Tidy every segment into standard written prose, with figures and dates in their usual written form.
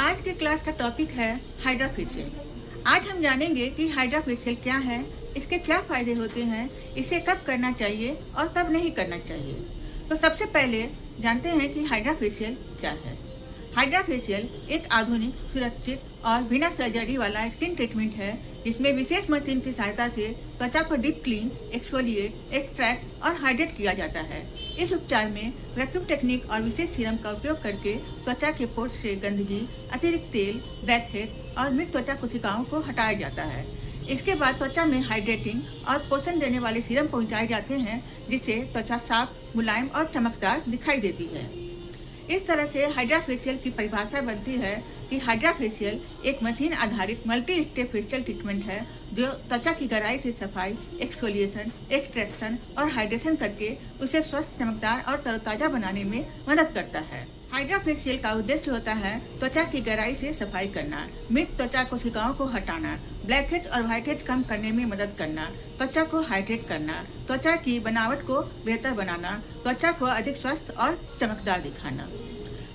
आज के क्लास का टॉपिक है हाइड्रा फेशियल। आज हम जानेंगे कि हाइड्रा फेशियल क्या है, इसके क्या फायदे होते हैं, इसे कब करना चाहिए और कब नहीं करना चाहिए। तो सबसे पहले जानते हैं कि हाइड्रा फेशियल क्या है। हाइड्रा फेशियल एक आधुनिक, सुरक्षित और बिना सर्जरी वाला स्किन ट्रीटमेंट है जिसमें विशेष मशीन की सहायता से त्वचा को डीप क्लीन, एक्सफोलिएट, एक्सट्रैक्ट और हाइड्रेट किया जाता है। इस उपचार में वैक्यूम टेक्निक और विशेष सीरम का उपयोग करके त्वचा के पोर्स से गंदगी, अतिरिक्त तेल, ब्लैक हेड और मृत त्वचा कोशिकाओं को हटाया जाता है। इसके बाद त्वचा में हाइड्रेटिंग और पोषण देने वाले सीरम पहुंचाए जाते हैं जिससे त्वचा साफ, मुलायम और चमकदार दिखाई देती है। इस तरह से हाइड्रा फेशियल की परिभाषा बनती है कि हाइड्रा फेशियल एक मशीन आधारित मल्टी स्टेप फेशियल ट्रीटमेंट है जो त्वचा की गहराई से सफाई, एक्सफोलिएशन, एक्सट्रैक्शन और हाइड्रेशन करके उसे स्वस्थ, चमकदार और तरोताजा बनाने में मदद करता है। हाइड्रा फेशियल का उद्देश्य होता है त्वचा की गहराई से सफाई करना, मृत त्वचा कोशिकाओं को हटाना, ब्लैक हेड्स और व्हाइट हेड्स कम करने में मदद करना, त्वचा को हाइड्रेट करना, त्वचा की बनावट को बेहतर बनाना, त्वचा को अधिक स्वस्थ और चमकदार दिखाना।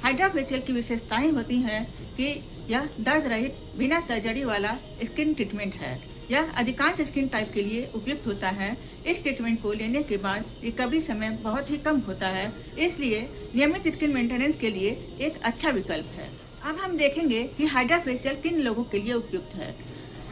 हाइड्रा फेशियल की विशेषताएं होती हैं कि यह दर्द रहित, बिना सर्जरी वाला स्किन ट्रीटमेंट है। यह अधिकांश स्किन टाइप के लिए उपयुक्त होता है। इस ट्रीटमेंट को लेने के बाद रिकवरी समय बहुत ही कम होता है, इसलिए नियमित स्किन मेंटेनेंस के लिए एक अच्छा विकल्प है। अब हम देखेंगे कि हाइड्रा फेशियल किन लोगों के लिए उपयुक्त है।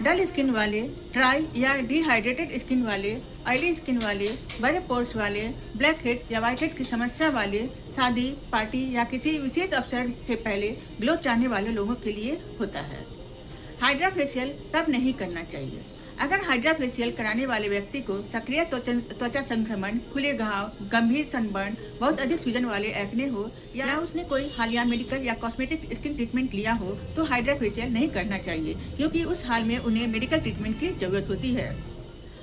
डल स्किन वाले, ड्राई या डिहाइड्रेटेड स्किन वाले, ऑयली स्किन वाले, बड़े पोर्स वाले, ब्लैक हेड या व्हाइट हेड की समस्या वाले, शादी, पार्टी या किसी विशेष अवसर से पहले ग्लो चाहने वाले लोगों के लिए होता है। हाइड्रा फेशियल तब नहीं करना चाहिए। अगर हाइड्रा फेशियल कराने वाले व्यक्ति को सक्रिय त्वचा संक्रमण, खुले घाव, गंभीर सनबर्न, बहुत अधिक सूजन वाले एक्ने हो या उसने कोई हालिया मेडिकल या कॉस्मेटिक स्किन ट्रीटमेंट लिया हो तो हाइड्रा फेशियल नहीं करना चाहिए, क्योंकि उस हाल में उन्हें मेडिकल ट्रीटमेंट की जरूरत होती है।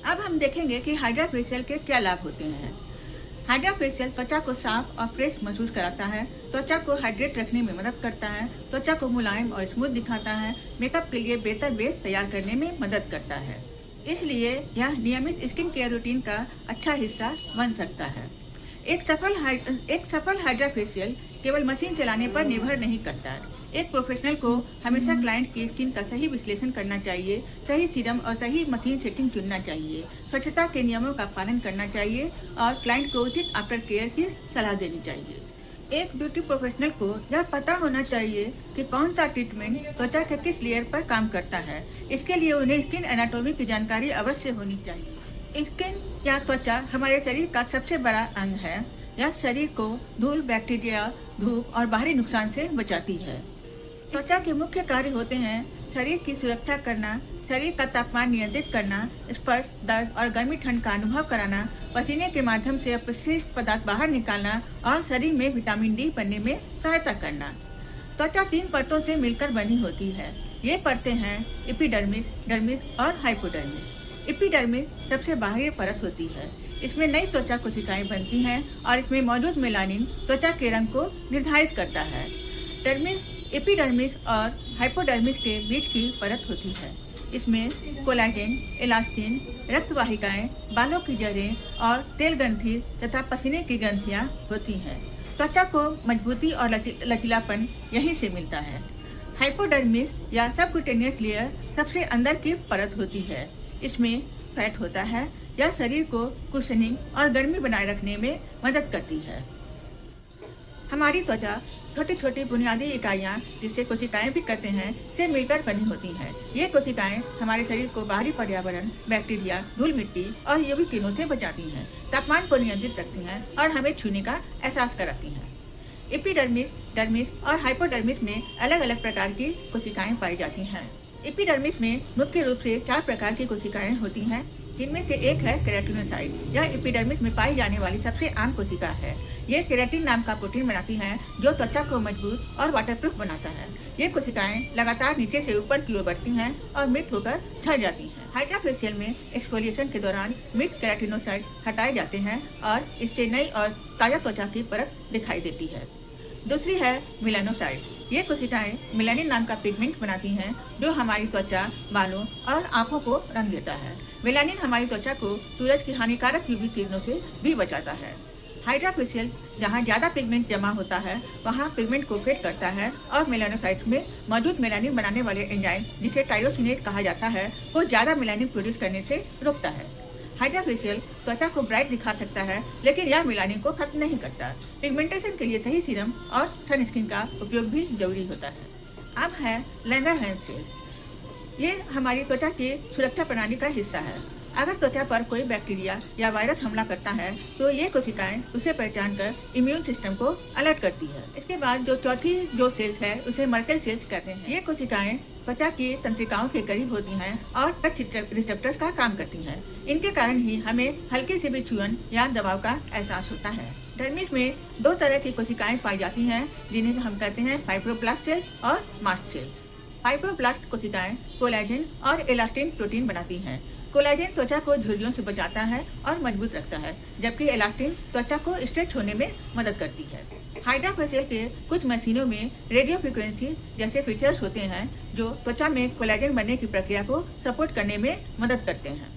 अब हम देखेंगे कि हाइड्रा फेशियल के क्या लाभ होते हैं। हाइड्रा फेशियल त्वचा को साफ और फ्रेश महसूस कराता है, त्वचा को हाइड्रेट रखने में मदद करता है, त्वचा को मुलायम और स्मूथ दिखाता है, मेकअप के लिए बेहतर बेस तैयार करने में मदद करता है। इसलिए यह नियमित स्किन केयर रूटीन का अच्छा हिस्सा बन सकता है। एक सफल हाइड्रा फेशियल केवल मशीन चलाने पर निर्भर नहीं करता है। एक प्रोफेशनल को हमेशा क्लाइंट की स्किन का सही विश्लेषण करना चाहिए, सही सीरम और सही मशीन सेटिंग चुनना चाहिए, स्वच्छता के नियमों का पालन करना चाहिए और क्लाइंट को उचित आफ्टर केयर की सलाह देनी चाहिए। एक ब्यूटी प्रोफेशनल को यह पता होना चाहिए कि कौन सा ट्रीटमेंट त्वचा के किस लेयर पर काम करता है। इसके लिए उन्हें स्किन एनाटॉमी की जानकारी अवश्य होनी चाहिए। स्किन या त्वचा हमारे शरीर का सबसे बड़ा अंग है। यह शरीर को धूल, बैक्टीरिया, धूप और बाहरी नुकसान से बचाती है। त्वचा के मुख्य कार्य होते हैं शरीर की सुरक्षा करना, शरीर का तापमान नियंत्रित करना, स्पर्श, दर्द और गर्मी ठंड का अनुभव कराना, पसीने के माध्यम से अपशिष्ट पदार्थ बाहर निकालना और शरीर में विटामिन डी बनने में सहायता करना। त्वचा 3 परतों से मिलकर बनी होती है। ये परतें हैं एपिडर्मिस, डर्मिस और हाइपोडर्मिस। एपिडर्मिस सबसे बाहरी परत होती है। इसमें नई त्वचा कोशिकाएं बनती हैं और इसमें मौजूद मेलानिन त्वचा के रंग को निर्धारित करता है। एपिडर्मिस और हाइपोडर्मिस के बीच की परत होती है। इसमें कोलाजन, इलास्टिन, रक्त वाहिकाएं, बालों की जड़ें और तेल ग्रंथि तथा पसीने की ग्रंथियां होती हैं। त्वचा को मजबूती और लचीलापन यहीं से मिलता है। हाइपोडर्मिस या सबक्यूटेनियस लेयर सबसे अंदर की परत होती है। इसमें फैट होता है। यह शरीर को कुशनिंग और गर्मी बनाए रखने में मदद करती है। हमारी त्वचा छोटी छोटी बुनियादी इकाइयां, जिसे कोशिकाएं भी कहते हैं, से मिलकर बनी होती हैं। ये कोशिकाएं हमारे शरीर को बाहरी पर्यावरण, बैक्टीरिया, धूल मिट्टी और यूवी किरणों से बचाती हैं, तापमान को नियंत्रित रखती हैं और हमें छूने का एहसास कराती हैं। एपिडर्मिस, डर्मिस और हाइपोडर्मिस में अलग अलग प्रकार की कोशिकाएं पाई जाती हैं। एपिडर्मिस में मुख्य रूप से 4 प्रकार की कोशिकाएं होती हैं, जिनमें से एक है केराटिनोसाइट। यह एपिडर्मिस में पाई जाने वाली सबसे आम कोशिका है। ये केराटिन नाम का प्रोटीन बनाती हैं जो त्वचा को मजबूत और वाटरप्रूफ बनाता है। ये कोशिकाएं लगातार नीचे से ऊपर की ओर बढ़ती हैं और मृत होकर झड़ जाती हैं। हाइड्रा फेशियल में एक्सफोलिएशन के दौरान मृत केराटिनोसाइट हटाए जाते हैं और इससे नई और ताजा त्वचा की परत दिखाई देती है। दूसरी है मेलानोसाइट। ये कोशिकाएं मेलानिन नाम का पिगमेंट बनाती हैं जो हमारी त्वचा, बालों और आंखों को रंग देता है। मेलानिन हमारी त्वचा को सूरज की हानिकारक यूवी किरणों से भी बचाता है। हाइड्रा फेशियल जहाँ ज्यादा पिगमेंट जमा होता है वहाँ पिगमेंट को फेड करता है और मेलानोसाइट्स में मौजूद मेलानिन बनाने वाले एंजाइम जिसे टायरोसिनेज कहा जाता है वो ज्यादा मेलानिन प्रोड्यूस करने से रोकता है। हाइड्रा फेशियल त्वचा को ब्राइट दिखा सकता है, लेकिन यह मेलानिन को खत्म नहीं करता। पिगमेंटेशन के लिए सही सीरम और सनस्क्रीन का उपयोग भी जरूरी होता है। अब है लैंगरहैंस सेल्स। ये हमारी त्वचा की सुरक्षा प्रणाली का हिस्सा है। अगर त्वचा पर कोई बैक्टीरिया या वायरस हमला करता है तो ये कोशिकाएं उसे पहचान कर इम्यून सिस्टम को अलर्ट करती है। इसके बाद जो चौथी सेल्स है उसे मर्केल सेल्स कहते हैं। ये कोशिकाएं त्वचा की तंत्रिकाओं के करीब होती हैं और टच रिसेप्टर्स का काम करती हैं। इनके कारण ही हमें हल्की से भी छुअन या दबाव का एहसास होता है। डर्मिस में दो तरह की कोशिकाएं पाई जाती हैं जिन्हें हम कहते हैं फाइब्रोब्लास्ट सेल्स और मास्ट सेल्स। फाइब्रोब्लास्ट कोशिकाएं कोलेजन और इलास्टिन प्रोटीन बनाती हैं। कोलेजन त्वचा को झुर्रियों से बचाता है और मजबूत रखता है, जबकि इलास्टिन त्वचा को स्ट्रेच होने में मदद करती है। हाइड्रा फेशियल के कुछ मशीनों में रेडियो फ्रीक्वेंसी जैसे फीचर्स होते हैं जो त्वचा में कोलेजन बनने की प्रक्रिया को सपोर्ट करने में मदद करते हैं।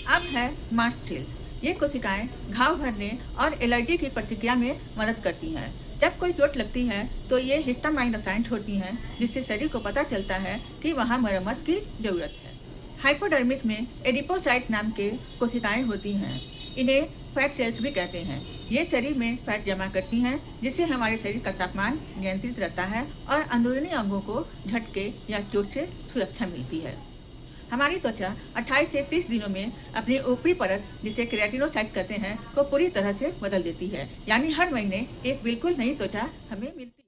अब है मास्ट सेल्स। ये कोशिकाएं घाव भरने और एलर्जी की प्रतिक्रिया में मदद करती हैं। जब कोई चोट लगती है तो ये हिस्टामाइन रसायन छोड़ती हैं, जिससे शरीर को पता चलता है कि वहाँ मरम्मत की जरूरत है। हाइपोडर्मिस में एडिपोसाइट नाम के कोशिकाएं होती हैं। इन्हें फैट सेल्स भी कहते हैं। ये शरीर में फैट जमा करती हैं, जिससे हमारे शरीर का तापमान नियंत्रित रहता है और अंदरूनी अंगों को झटके या चोट से सुरक्षा मिलती है। हमारी त्वचा 28 से 30 दिनों में अपनी ऊपरी परत जिसे केराटिनोसाइट्स कहते हैं को पूरी तरह से बदल देती है, यानी हर महीने एक बिल्कुल नई त्वचा हमें मिलती है।